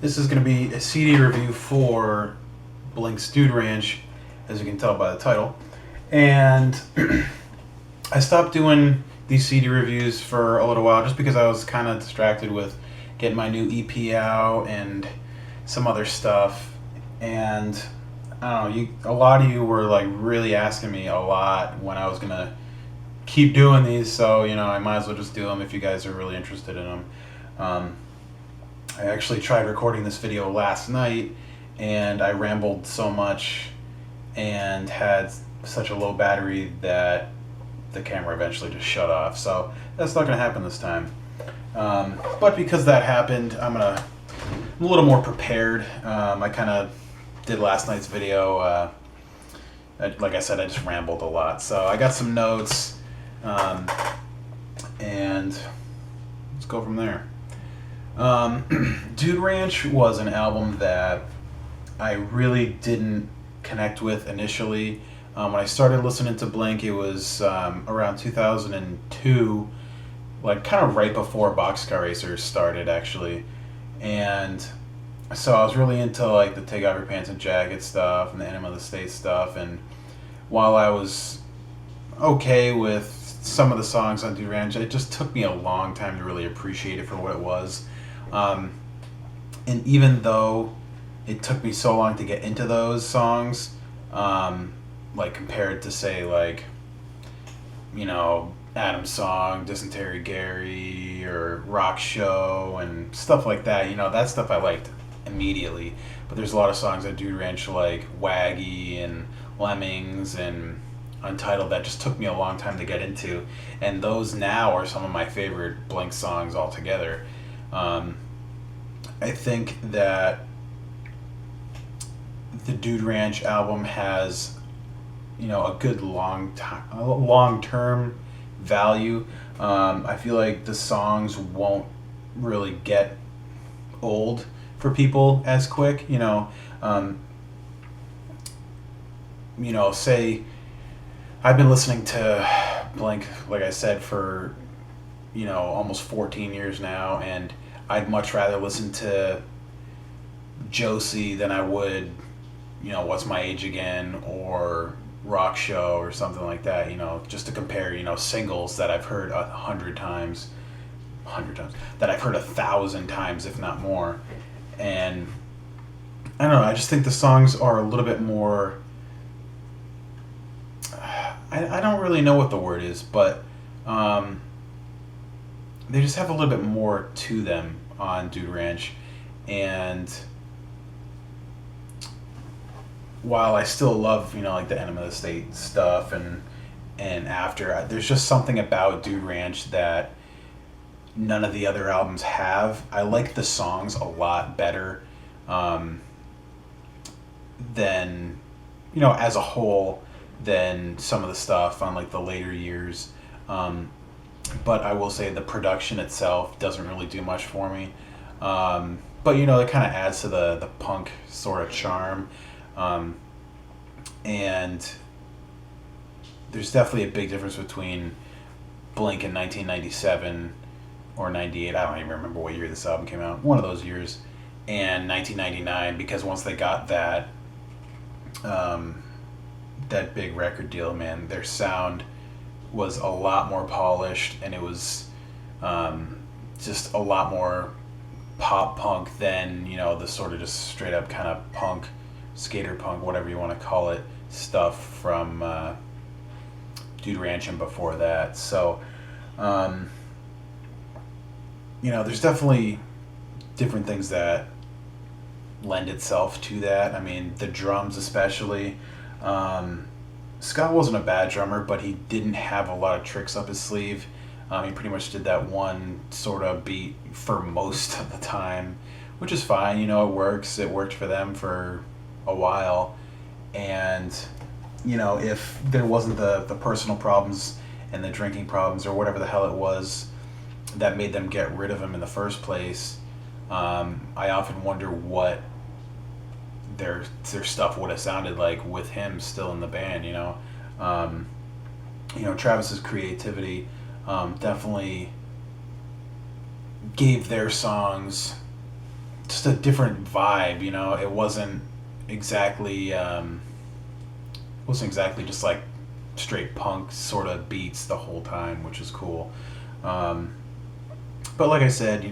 This is going to be a CD review for Blink's Dude Ranch, as you can tell by the title. And I stopped doing these CD reviews for a little while just because I was kind of distracted with getting my new EP out and some other stuff. And I don't know, a lot of you were like really asking me a lot when I was going to keep doing these, so I might as well just do them if you guys are really interested in them. I actually tried recording this video last night and I rambled so much and had such a low battery that the camera eventually just shut off, so that's not going to happen this time. But because that happened, I'm a little more prepared. I kind of did last night's video. Like I said, I just rambled a lot, so I got some notes, and let's go from there. Dude Ranch was an album that I really didn't connect with initially. When I started listening to Blink, it was around 2002, like kind of right before Boxcar Racers started, actually. And so I was really into like the Take Off Your Pants and Jacket stuff and the Enema of the State stuff. And while I was okay with some of the songs on Dude Ranch, it just took me a long time to really appreciate it for what it was. And even though it took me so long to get into those songs, like compared to say like, Adam's Song, Dysentery Gary, or Rock Show and stuff like that, that stuff I liked immediately. But there's a lot of songs on Dude Ranch like Waggy and Lemmings and Untitled that just took me a long time to get into, and those now are some of my favorite Blink songs altogether. I think that the Dude Ranch album has, a good long-term value. I feel like the songs won't really get old for people as quick. Say I've been listening to Blink, like I said, for almost 14 years now, and I'd much rather listen to Josie than I would, What's My Age Again or Rock Show or something like that, just to compare, singles that I've heard 100 times, that I've heard 1,000 times, if not more. And I don't know, I just think the songs are a little bit more, I don't really know what the word is, but they just have a little bit more to them on Dude Ranch. And while I still love, like the Enema of the State stuff and After, there's just something about Dude Ranch that none of the other albums have. I like the songs a lot better than, as a whole, than some of the stuff on like the later years. But I will say the production itself doesn't really do much for me. But it kind of adds to the punk sort of charm. And there's definitely a big difference between Blink in 1997 or 98, I don't even remember what year this album came out, one of those years, and 1999, because once they got that that big record deal, man, their sound was a lot more polished, and it was just a lot more pop punk than the sort of just straight up kind of punk, skater punk, whatever you want to call it, stuff from Dude Ranch and before that. So there's definitely different things that lend itself to that. I mean, the drums especially. Scott wasn't a bad drummer, but he didn't have a lot of tricks up his sleeve. He pretty much did that one sort of beat for most of the time, which is fine. It works. It worked for them for a while. And, if there wasn't the personal problems and the drinking problems or whatever the hell it was that made them get rid of him in the first place, I often wonder what their stuff would have sounded like with him still in the band. Travis's creativity definitely gave their songs just a different vibe. It wasn't exactly just like straight punk sort of beats the whole time, which is cool. But like I said,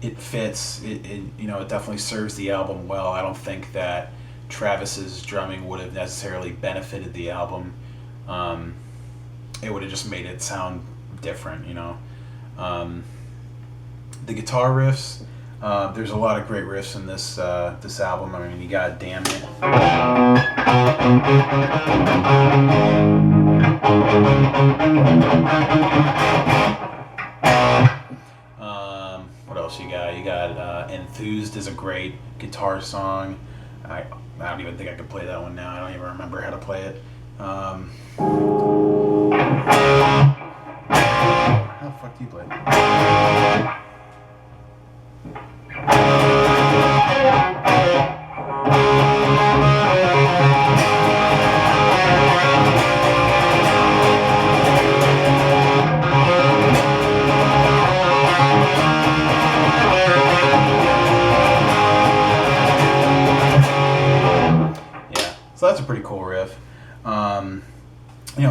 it fits. It definitely serves the album well. I don't think that Travis's drumming would have necessarily benefited the album. It would have just made it sound different. The guitar riffs. There's a lot of great riffs in this album. I mean, you got "Damn It." What else you got? You got "Enthused" is a great guitar song. I don't even think I could play that one now. I don't even remember how to play it. How the fuck do you play it? So that's a pretty cool riff.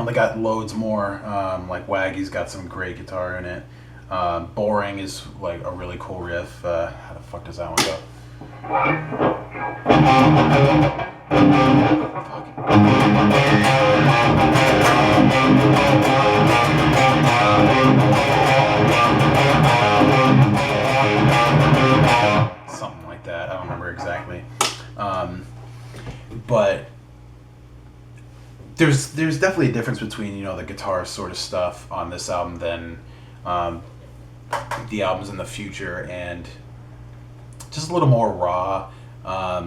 They got loads more. Like Waggy's got some great guitar in it. Boring is like a really cool riff. How the fuck does that one go? Something like that. I don't remember exactly. But there's definitely a difference between the guitar sort of stuff on this album than the albums in the future, and just a little more raw. I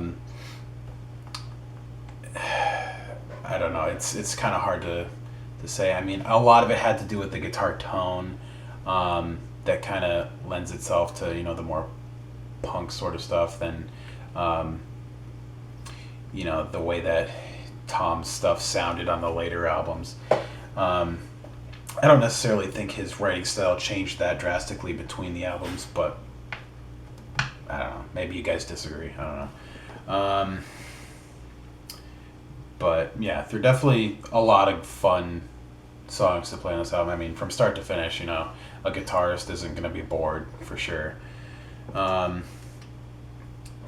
don't know. It's kind of hard to say. I mean, a lot of it had to do with the guitar tone that kind of lends itself to the more punk sort of stuff than the way that Tom's stuff sounded on the later albums. I don't necessarily think his writing style changed that drastically between the albums, but I don't know. Maybe you guys disagree. I don't know. But yeah, there are definitely a lot of fun songs to play on this album. I mean, from start to finish, a guitarist isn't going to be bored for sure. The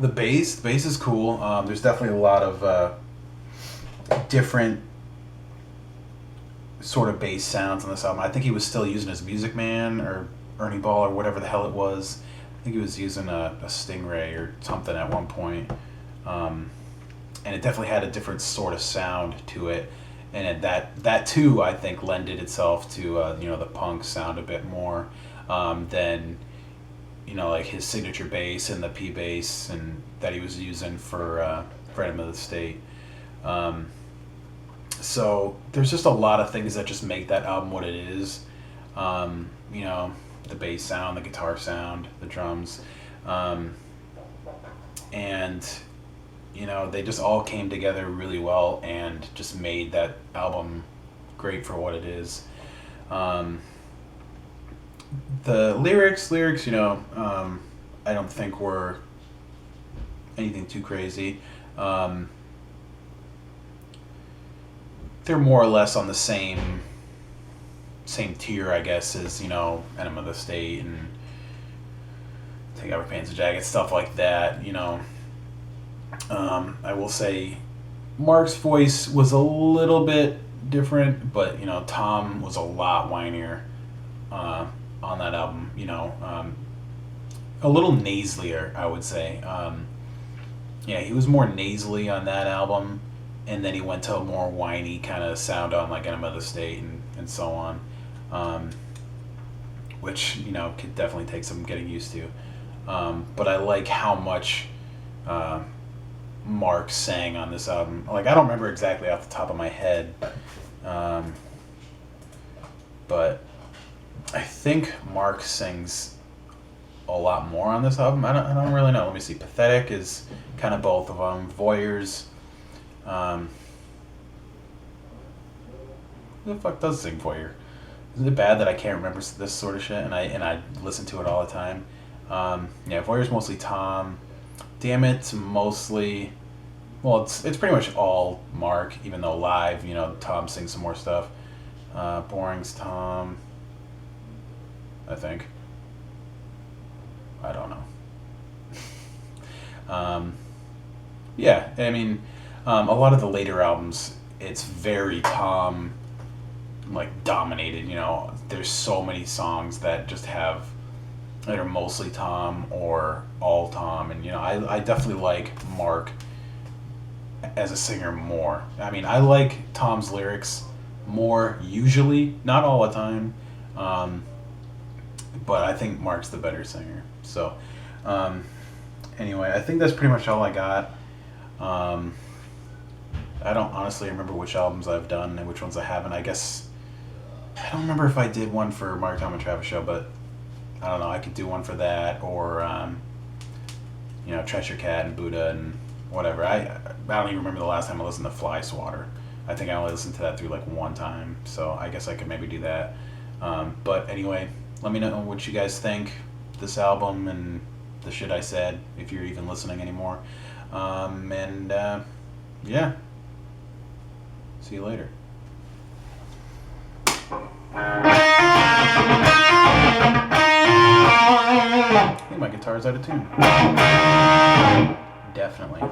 bass is cool. There's definitely a lot of different sort of bass sounds on this album. I think he was still using his Music Man or Ernie Ball or whatever the hell it was. I think he was using a Stingray or something at one point. And it definitely had a different sort of sound to it. And that too, I think, lended itself to the punk sound a bit more than like his signature bass and the P bass and that he was using for Enema of the State. So there's just a lot of things that just make that album what it is. The bass sound, the guitar sound, the drums, and they just all came together really well and just made that album great for what it is. The lyrics, I don't think were anything too crazy. They're more or less on the same tier, I guess, as Enema of the State and Take Out Your Pants and Jacket, stuff like that. I will say Mark's voice was a little bit different, but Tom was a lot whinier on that album. A little nasalier, I would say. He was more nasally on that album, and then he went to a more whiny kind of sound on like Enema of the State and so on, which could definitely take some getting used to. But I like how much Mark sang on this album. Like, I don't remember exactly off the top of my head, but I think Mark sings a lot more on this album. I don't really know. Let me see. Pathetic is kind of both of them. Voyeurs. Who the fuck does sing Voyeur? Is it bad that I can't remember this sort of shit and I listen to it all the time? Voyeur's mostly Tom. Damn It's mostly, well, it's pretty much all Mark, even though live, you know, Tom sings some more stuff. Boring's Tom, I think. I don't know. Yeah, I mean, a lot of the later albums, it's very Tom, like, dominated. You know, there's so many songs that just have that are mostly Tom or all Tom, and you know, I definitely like Mark as a singer more. I mean, I like Tom's lyrics more usually, not all the time, but I think Mark's the better singer. So, anyway, I think that's pretty much all I got. I don't honestly remember which albums I've done and which ones I haven't. I guess I don't remember if I did one for Mark, Tom, and Travis show, but I don't know. I could do one for that, or you know, Treasure Cat and Buddha and whatever. I don't even remember the last time I listened to Fly Swatter. I think I only listened to that through like one time, so I guess I could maybe do that. But anyway, let me know what you guys think this album and the shit I said, if you're even listening anymore. Yeah, see you later. I think my guitar's out of tune. Definitely.